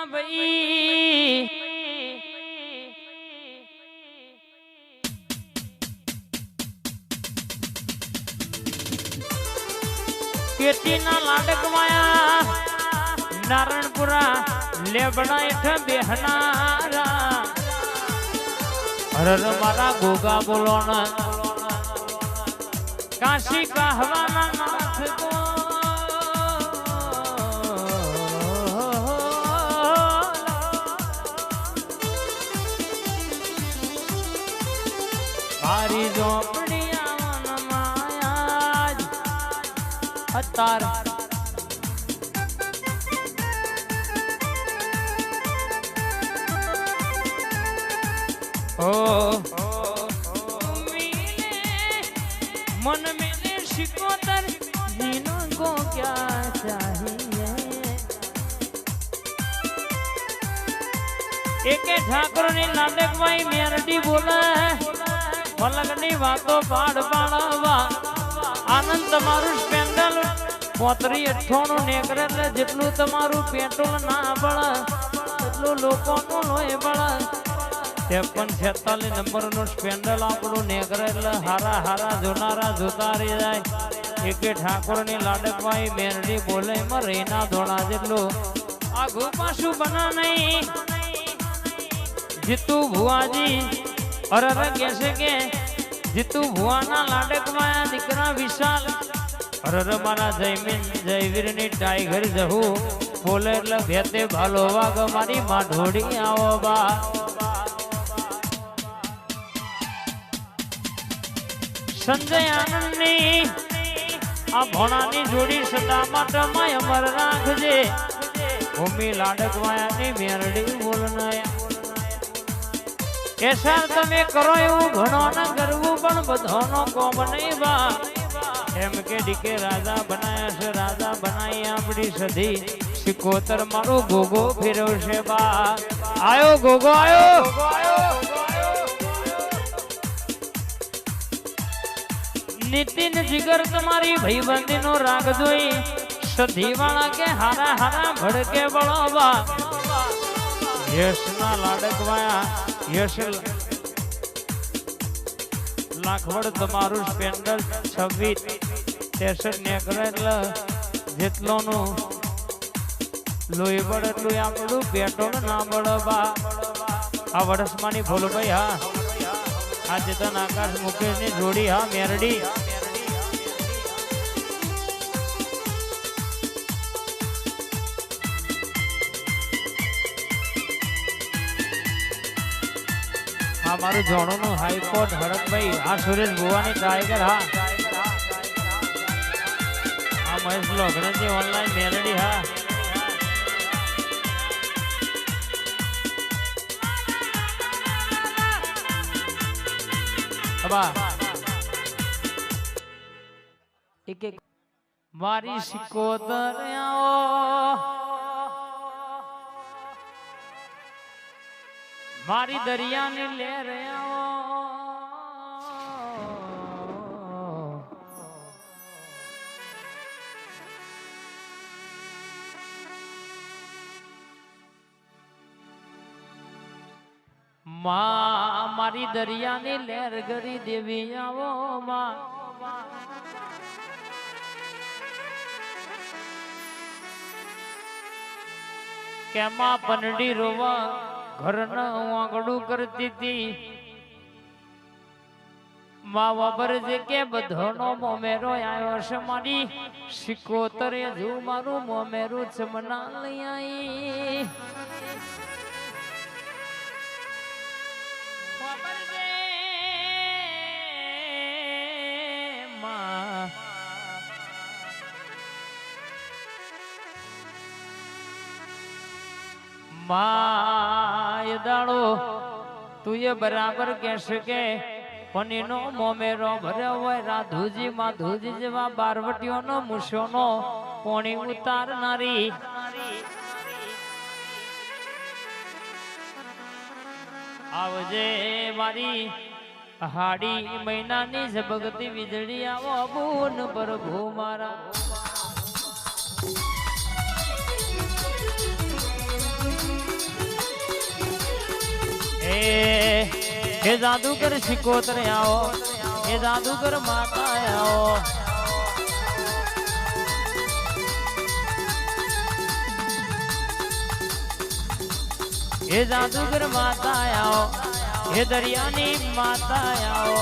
ભાઈ પેટીના લાડક માયા નારણપુરા લેબડા હેઠ બેહનારા હરર મારા ગોગા બોલો ને કાશી કહવાના નાથ કો મારી ઝોપડી આવન માયા અતાર मन में शिकोतर जीनों को क्या चाहिए एके ठाकुर ने नाटक में मेरडी बोला पलक नी वातो पाड़ पाड़वा आनंद तमारू स्पेंडल 35-98 नेकरे जेटलू तमारू पेट्रोल ना बळ એટલું લોકોનું લોહી બળ 53-46 નંબર નું સ્પેન્ડલ આપણું નેકરે એટલે હારા હારા જોનારા જોતા રહી જાય એકે ઠાકોર ની લાડકવાઈ મેરડી બોલે માં રેના ધોળા જેટલું આગુ પાછું બના નહીં જીતુ ભુવાજી અરર કહેશે કે જીતુ ભુવાના લાડકવાયા દીકરા વિશાલ અરર મારા જયમીન જયવીર ની ટાઈગર જહું બોલે એટલે ભેતે ભાલો વાગ મારી માં ઢોળી આવો બા સંજય આનંદની આ ભોણાની જોડી સદા માટે માય અમર રાખજે ભૂમિ લાડકવાયાની મેરડી બોલનાયા કેસાર તમે કરો એવું ઘણો ન કરવું પણ બધાનો કોમ નહીં બા એમ કે ડીકે રાજા બનાયા છે રાજા બનાવી આપણી સધી સિકોતર મારો ગોગો ફેરવશે બા આયો ગોગો આયો नितिन जिगर तुम्हारी भाईबंदी नो राग जोई सधी वाला के हारा हारा भड़के बड़ोबा यश ना लाडकवाया यश लाखवड़ तुम्हारू स्पेंडल 26-63 नेकरे એટલે જેટલોનું લોહી બળ એટલું આપણું પેટ્રોલ ના બળબા આ વડસમાની ભોલભાઈ હા આ ચેતન આકાશ મુકેશ ની જોડી હા મેરડી હા મારું જોણું નું હાઈકોર્ટ હડકભાઈ આ સુરેશ ભુવાની ટાઈગર હા આ મહેશ લોગણજી ઓનલાઈન મેરડી હા એક એક મારી સિકોતર આવો મારી દરિયાની લહેર આવો મારી દરિયાની લહેર ગરી દેવી આવો માં કેમાં પનડી રોવા ઘરના આંગળું કરતી હતી માં વાબર જે કે બધોનો મોમેરો આવ્યો છે મારી સિકોતરે જો મારું મોમેરું ચમના લઈ આવી માય દાડો તું એ બરાબર કહેશે કે પનીનો મોમેરો ભર્યો હોય રાધુજી માધુજી જેવા બારવટીઓનો મૂછોનો પોણી ઉતારનારી આવજે મારી હાડી મહિનાની ઝબકતી વીજળી આવો બૂન પ્રભુ મારા हे जादूगर शिकोत्र आओ, हे जादूगर माता आओ। हे जादूगर माता आओ, हे दरियानी माता आओ।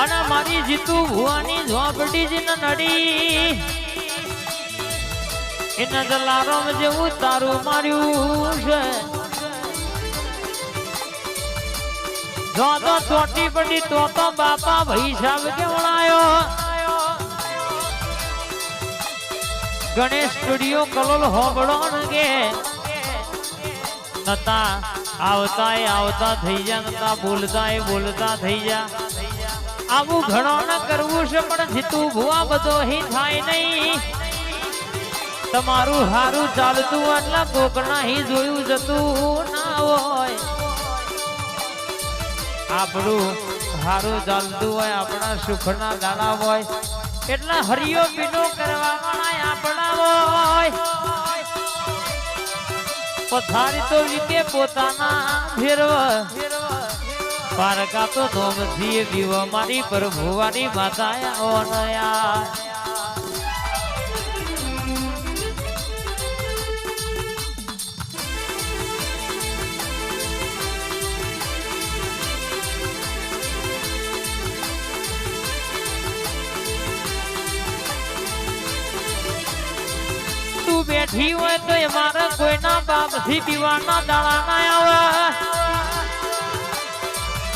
અને મારી જીતુ ભુવાની ઝોપડી જ નડી એના જલારામ જેવું તારું માર્યું છે જો તો ચોટી પડી તો બાપા ભાઈ સાહેબ કેવડાયો ગણેશ સ્ટુડિયો કલોલ હોબળો કે નતા આવતા થઈ જા નતા બોલતા થઈ જા આવું ઘણો ન કરવું છે પણ જીતું ભુવા બધો હી થાય નહીં તમારું હારું ચાલતું એટલે કોકના હી જોયું જતું ના હોય આપણું હારું ચાલતું હોય આપણા સુખના દાડા હોય એટલે હરિયો પીનો કરવા વાળા આપણા હોય પથારી તો લીકે પોતાના ફેરવ પારકા તો ધોમથી દીવ મારી પ્રભુવાની માતા ઓનયા તું બેઠી હોય તો મારા કોઈના બાપથી પીવાના દાડા ના આવે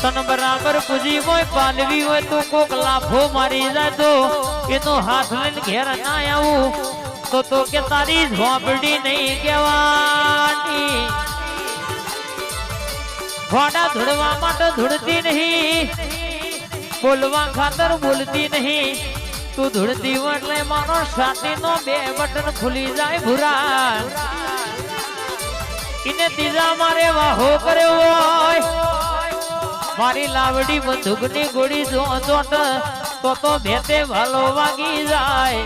તન બરાબર પૂજી હોય પાલવી હોય તો કોક લાફો મારી જાય તો એનો હાથ લઈને ઘેર ના આવું તો કે તારી ઝોપડી નહીં કહેવાની ઘોડા ધૂળવા માટે ધૂળતી નહીં બોલવા ખાતર બોલતી નહીં તું ધૂળતી હોય એટલે મારો છાતીનો 2 બટન ખુલી જાય ભૂરા એને ત્રીજા મારે વાહો કર્યો હોય મારી લાવડી બંદૂકની ગોળી જોટ તો ભેતે ભાલો વાગી જાય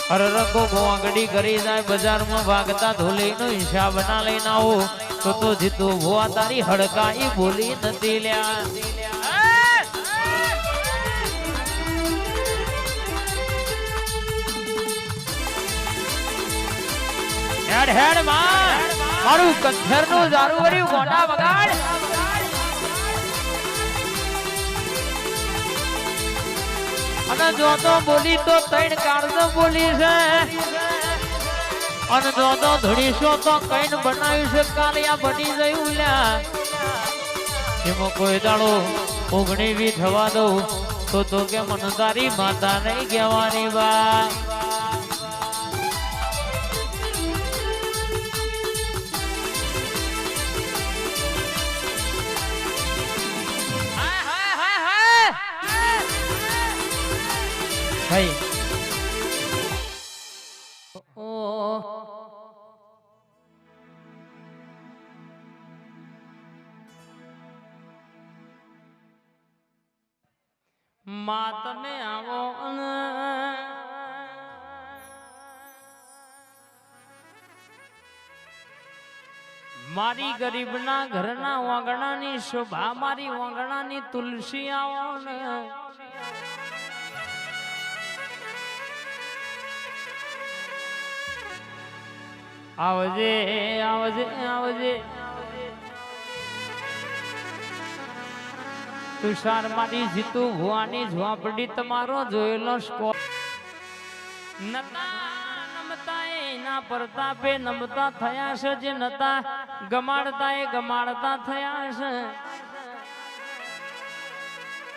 હર રંગો ગોંગડી કરી જાય બજારમાં ભાગતા ધોલીનો હિસાબ ના લઈને આવો તો જીતું ભુવા તારી હડકાઈ બોલી નથી લ્યા હેડ હેડ માં મારું કંઠરનું જારું કર્યું ગોંડા વગાડ અને જો તો બોલી તો 3 કાળજો બોલી છે અને જો તો ધડીશો તો કઈન બનાવ્યું છે કાલિયા બની જયું લ્યા એમાં કોઈ દાડો ઓગણી વી થવા દઉં તો કે મન તારી માતા નહીં કહેવાની બા ભાઈ માતને આવો મારી ગરીબના ઘરના વાંગણાની શોભા મારી વાંગણાની તુલસી આવો ને આવજે આવજે આવજે તુષાર મારી જીતુ ભુવાની ઝોપડી તમારો જોયેલો નમતા એના પ્રતાપે નમતા થયા છે જે નતા ગમાડતા એ ગમાડતા થયા છે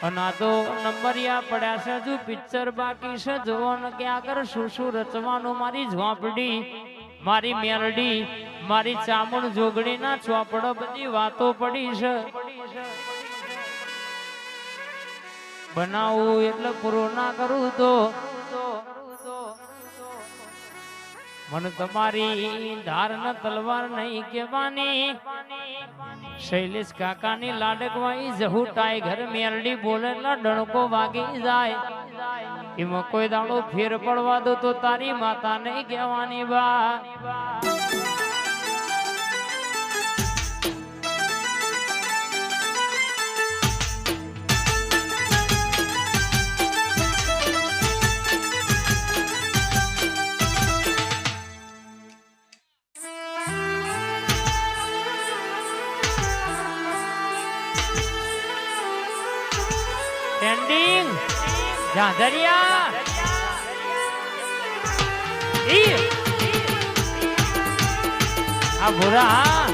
અને તો નંબરિયા પડ્યા છે હજુ પિક્ચર બાકી છે જોવો ને કે આગળ શું શું રચવાનું મારી ઝોપડી મારી મેલડી મારી ચામુંડ જોગણીના ચોપડો બધી વાતો પડી છે બનાવું એટલે પૂરો ના કરું તો મને તમારી ધાર ન તલવાર નહીં કહેવાની શૈલેષ કાકાની લાડકવાઈ જહુ ટાઈગર મેલડી બોલે ડણકો વાગી જાય એમાં કોઈ દાડો ફેર પડવા દો તો તારી માતા નહીં કહેવાની બા. એન્ડિંગ જાંધરિયા આ ભૂરા